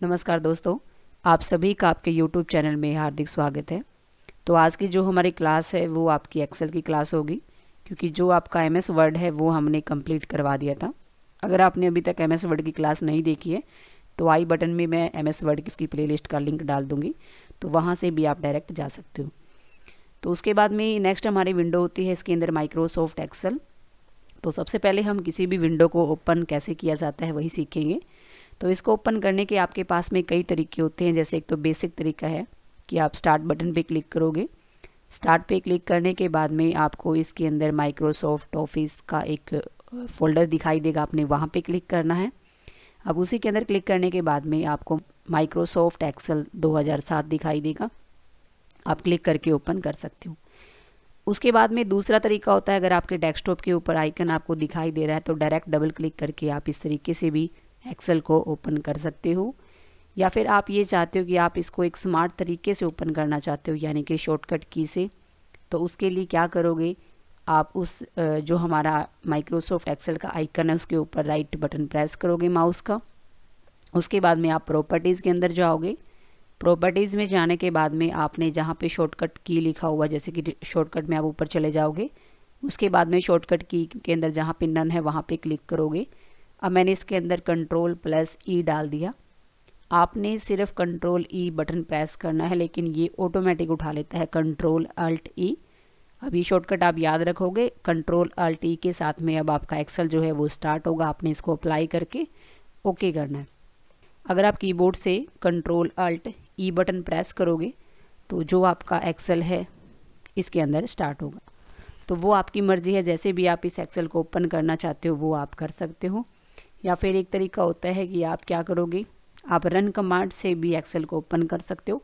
नमस्कार दोस्तों, आप सभी का आपके YouTube चैनल में हार्दिक स्वागत है। तो आज की जो हमारी क्लास है वो आपकी एक्सेल की क्लास होगी, क्योंकि जो आपका MS वर्ड है वो हमने कंप्लीट करवा दिया था। अगर आपने अभी तक MS वर्ड की क्लास नहीं देखी है तो आई बटन में मैं MS वर्ड की उसकी प्लेलिस्ट का लिंक डाल दूँगी, तो वहाँ से भी आप डायरेक्ट जा सकते हो। तो उसके बाद में नेक्स्ट हमारी विंडो होती है इसके अंदर माइक्रोसॉफ्ट एक्सेल। तो सबसे पहले हम किसी भी विंडो को ओपन कैसे किया जाता है वही सीखेंगे। तो इसको ओपन करने के आपके पास में कई तरीके होते हैं। जैसे एक तो बेसिक तरीका है कि आप स्टार्ट बटन पे क्लिक करोगे। स्टार्ट पे क्लिक करने के बाद में आपको इसके अंदर माइक्रोसॉफ्ट ऑफिस का एक फोल्डर दिखाई देगा, आपने वहाँ पे क्लिक करना है। अब उसी के अंदर क्लिक करने के बाद में आपको माइक्रोसॉफ्ट एक्सेल 2007 दिखाई देगा, आप क्लिक करके ओपन कर सकते हो। उसके बाद में दूसरा तरीका होता है, अगर आपके डेस्कटॉप के ऊपर आइकन आपको दिखाई दे रहा है तो डायरेक्ट डबल क्लिक करके आप इस तरीके से भी एक्सेल को ओपन कर सकते हो। या फिर आप ये चाहते हो कि आप इसको एक स्मार्ट तरीके से ओपन करना चाहते हो, यानी कि शॉर्टकट की से, तो उसके लिए क्या करोगे, आप उस जो हमारा माइक्रोसॉफ्ट एक्सेल का आइकन है उसके ऊपर राइट बटन प्रेस करोगे माउस का। उसके बाद में आप प्रॉपर्टीज़ के अंदर जाओगे। प्रॉपर्टीज़ में जाने के बाद में आपने जहाँ पे शॉर्टकट की लिखा हुआ, जैसे कि शॉर्टकट में आप ऊपर चले जाओगे। उसके बाद में शॉर्टकट की के अंदर जहाँ पे नन है वहाँ पे क्लिक करोगे। अब मैंने इसके अंदर Ctrl+E डाल दिया। आपने सिर्फ Ctrl+E बटन प्रेस करना है, लेकिन ये ऑटोमेटिक उठा लेता है Ctrl+Alt+E। अब ये शॉर्टकट आप याद रखोगे। Ctrl+Alt+E के साथ में अब आपका एक्सेल जो है वो स्टार्ट होगा। आपने इसको अप्लाई करके ओके करना है। अगर आप कीबोर्ड से Ctrl+Alt+E बटन प्रेस करोगे तो जो आपका एक्सेल है इसके अंदर स्टार्ट होगा। तो वो आपकी मर्ज़ी है, जैसे भी आप इस एक्सेल को ओपन करना चाहते हो वो आप कर सकते हो। या फिर एक तरीका होता है कि आप क्या करोगे, आप रन कमांड से भी एक्सेल को ओपन कर सकते हो।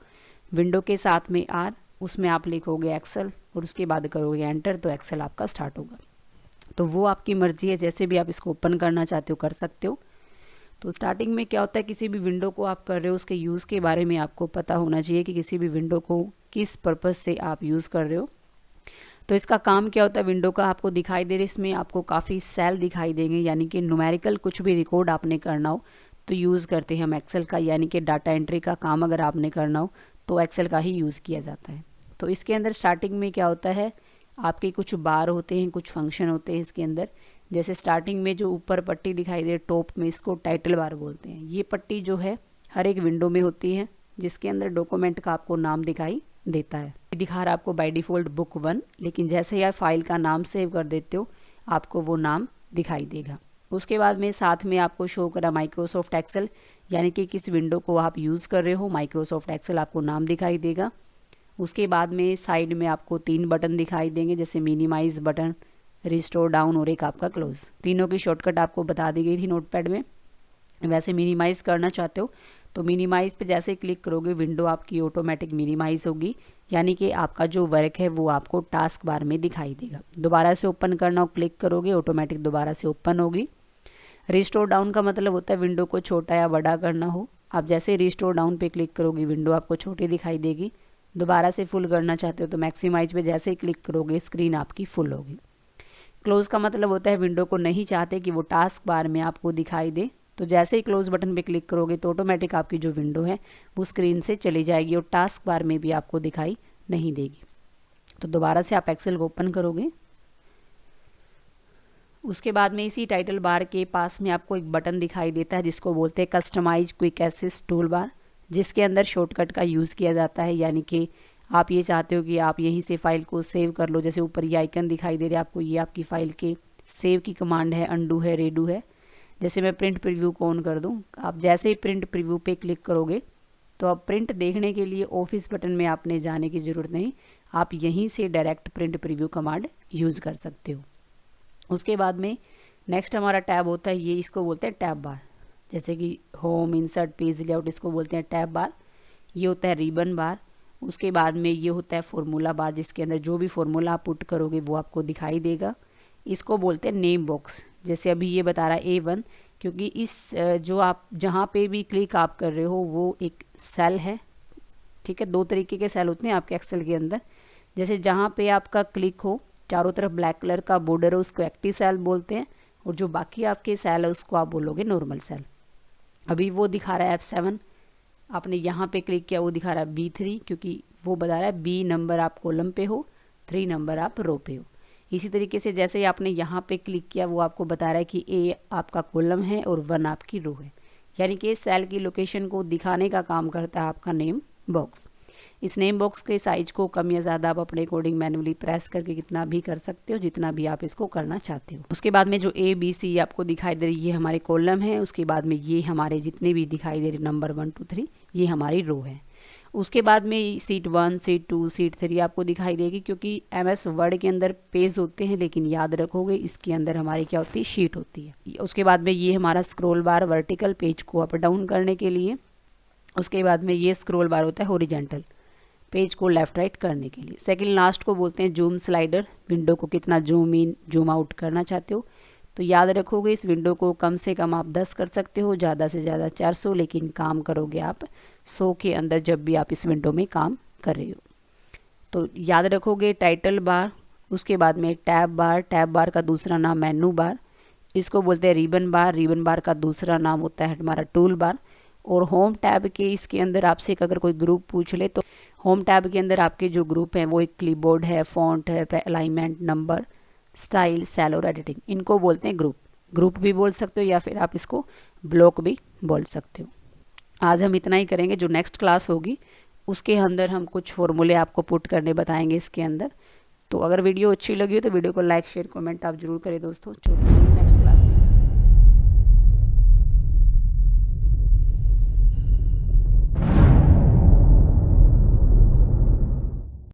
विंडो के साथ में आर, उसमें आप लिखोगे एक्सेल और उसके बाद करोगे एंटर, तो एक्सेल आपका स्टार्ट होगा। तो वो आपकी मर्ज़ी है, जैसे भी आप इसको ओपन करना चाहते हो कर सकते हो। तो स्टार्टिंग में क्या होता है, किसी भी विंडो को आप कर रहे हो उसके यूज़ के बारे में आपको पता होना चाहिए कि किसी भी विंडो को किस पर्पज़ से आप यूज़ कर रहे हो। तो इसका काम क्या होता है, विंडो का आपको दिखाई दे रहा है, इसमें आपको काफ़ी सेल दिखाई देंगे, यानी कि न्यूमेरिकल कुछ भी रिकॉर्ड आपने करना हो तो यूज़ करते हैं हम एक्सेल का, यानी कि डाटा एंट्री का काम अगर आपने करना हो तो एक्सेल का ही यूज़ किया जाता है। तो इसके अंदर स्टार्टिंग में क्या होता है, आपके कुछ बार होते हैं, कुछ फंक्शन होते हैं इसके अंदर। जैसे स्टार्टिंग में जो ऊपर पट्टी दिखाई दे टॉप में, इसको टाइटल बार बोलते हैं। ये पट्टी जो है हर एक विंडो में होती है, जिसके अंदर डॉक्यूमेंट का आपको नाम दिखाई देता है। दिखा रहा है आपको बाय डिफ़ॉल्ट बुक 1, लेकिन जैसे ही आप फाइल का नाम सेव कर देते हो आपको वो नाम दिखाई देगा। उसके बाद में साथ में आपको शो करा माइक्रोसॉफ्ट एक्सेल, यानी कि किस विंडो को आप यूज़ कर रहे हो, माइक्रोसॉफ्ट एक्सेल आपको नाम दिखाई देगा। उसके बाद में साइड में आपको 3 बटन दिखाई देंगे, जैसे मिनिमाइज़ बटन, रिस्टोर डाउन और एक आपका क्लोज। तीनों की शॉर्टकट आपको बता दी गई थी नोटपैड में। वैसे मिनिमाइज़ करना चाहते हो तो मिनिमाइज़ पे जैसे क्लिक करोगे विंडो आपकी ऑटोमेटिक मिनिमाइज़ होगी, यानी कि आपका जो वर्क है वो आपको टास्क बार में दिखाई देगा। दोबारा से ओपन करना हो, क्लिक करोगे ऑटोमेटिक दोबारा से ओपन होगी। रिस्टोर डाउन का मतलब होता है विंडो को छोटा या बड़ा करना हो। आप जैसे रिस्टोर डाउन पे क्लिक करोगे विंडो आपको छोटी दिखाई देगी। दोबारा से फुल करना चाहते हो तो मैक्सिमाइज पे जैसे ही क्लिक करोगे स्क्रीन आपकी फुल होगी। क्लोज का मतलब होता है विंडो को नहीं चाहते कि वो टास्क बार में आपको दिखाई दे, तो जैसे ही क्लोज बटन पे क्लिक करोगे तो ऑटोमेटिक आपकी जो विंडो है वो स्क्रीन से चली जाएगी और टास्क बार में भी आपको दिखाई नहीं देगी। तो दोबारा से आप एक्सेल को ओपन करोगे। उसके बाद में इसी टाइटल बार के पास में आपको एक बटन दिखाई देता है जिसको बोलते हैं customize quick access toolbar, जिसके अंदर शॉर्टकट का यूज़ किया जाता है। यानी कि आप ये चाहते हो कि आप यहीं से फाइल को सेव कर लो, जैसे ऊपर ये आइकन दिखाई दे रहा है आपको, ये आपकी फ़ाइल के सेव की कमांड है, अंडू है, रेडू है। जैसे मैं प्रिंट प्रीव्यू को ऑन कर दूं, आप जैसे ही प्रिंट प्रीव्यू पे क्लिक करोगे तो अब प्रिंट देखने के लिए ऑफिस बटन में आपने जाने की ज़रूरत नहीं, आप यहीं से direct print preview command use कर सकते हो। उसके बाद में नेक्स्ट हमारा टैब होता है, ये इसको बोलते हैं टैब बार। जैसे कि होम, इंसर्ट, पेज लेआउट, इसको बोलते हैं टैब बार। ये होता है रिबन बार। उसके बाद में ये होता है फॉर्मूला बार, जिसके अंदर जो भी फॉर्मूला आप पुट करोगे वो आपको दिखाई देगा। इसको बोलते हैं नेम बॉक्स। जैसे अभी ये बता रहा है A1, क्योंकि इस जो आप जहाँ पे भी क्लिक आप कर रहे हो वो एक सेल है, ठीक है। 2 तरीके के सेल होते हैं आपके एक्सेल के अंदर। जैसे जहाँ पे आपका क्लिक हो चारों तरफ ब्लैक कलर का बॉर्डर है उसको एक्टिव सेल बोलते हैं, और जो बाकी आपके सेल है उसको आप बोलोगे नॉर्मल सेल। अभी वो दिखा रहा है F7, आपने यहाँ पे क्लिक किया, वो दिखा रहा है B3, क्योंकि वो बता रहा है B नंबर आप कॉलम पे हो, 3 नंबर आप रो पे हो। इसी तरीके से जैसे ही आपने यहाँ पे क्लिक किया, वो आपको बता रहा है कि A आपका कॉलम है और 1 आपकी रो है। यानी कि इस सेल की लोकेशन को दिखाने का काम करता है आपका नेम बॉक्स। इस नेम बॉक्स के साइज को कम या ज़्यादा आप अपने अकॉर्डिंग मैनुअली प्रेस करके कितना भी कर सकते हो, जितना भी आप इसको करना चाहते हो। उसके बाद में जो ABC आपको दिखाई दे रही है, ये हमारे कॉलम है। उसके बाद में ये हमारे जितने भी दिखाई दे रहे नंबर 1 2 3, ये हमारी रो है। उसके बाद में सीट 1, सीट 2, सीट 3 आपको दिखाई देगी, क्योंकि MS वर्ड के अंदर पेज होते हैं, लेकिन याद रखोगे इसके अंदर हमारी क्या होती है, शीट होती है। उसके बाद में ये हमारा स्क्रॉल बार वर्टिकल, पेज को अप डाउन करने के लिए। उसके बाद में ये स्क्रॉल बार होता है हॉरिजॉन्टल, पेज को लेफ्ट राइट करने के लिए। सेकंड लास्ट को बोलते हैं जूम स्लाइडर, विंडो को कितना जूम इन जूम आउट करना चाहते हो। तो याद रखोगे इस विंडो को कम से कम आप 10 कर सकते हो, ज़्यादा से ज़्यादा 400, लेकिन काम करोगे आप 100 के अंदर जब भी आप इस विंडो में काम कर रहे हो। तो याद रखोगे टाइटल बार, उसके बाद में टैब बार, टैब बार का दूसरा नाम मेनू बार, इसको बोलते हैं रिबन बार, रिबन बार का दूसरा नाम होता है हमारा टूल बार। और होम टैब के इसके अंदर आपसे अगर कोई ग्रुप पूछ ले, तो होम टैब के अंदर आपके जो ग्रुप हैं वो एक क्लिपबोर्ड है, फॉन्ट है, अलाइनमेंट, नंबर, स्टाइल, सेल और एडिटिंग, इनको बोलते हैं ग्रुप। ग्रुप भी बोल सकते हो या फिर आप इसको ब्लॉक भी बोल सकते हो। आज हम इतना ही करेंगे। जो नेक्स्ट क्लास होगी उसके अंदर हम कुछ फॉर्मूले आपको पुट करने बताएंगे इसके अंदर। तो अगर वीडियो अच्छी लगी हो तो वीडियो को लाइक शेयर कमेंट आप जरूर करें दोस्तों। नेक्स्ट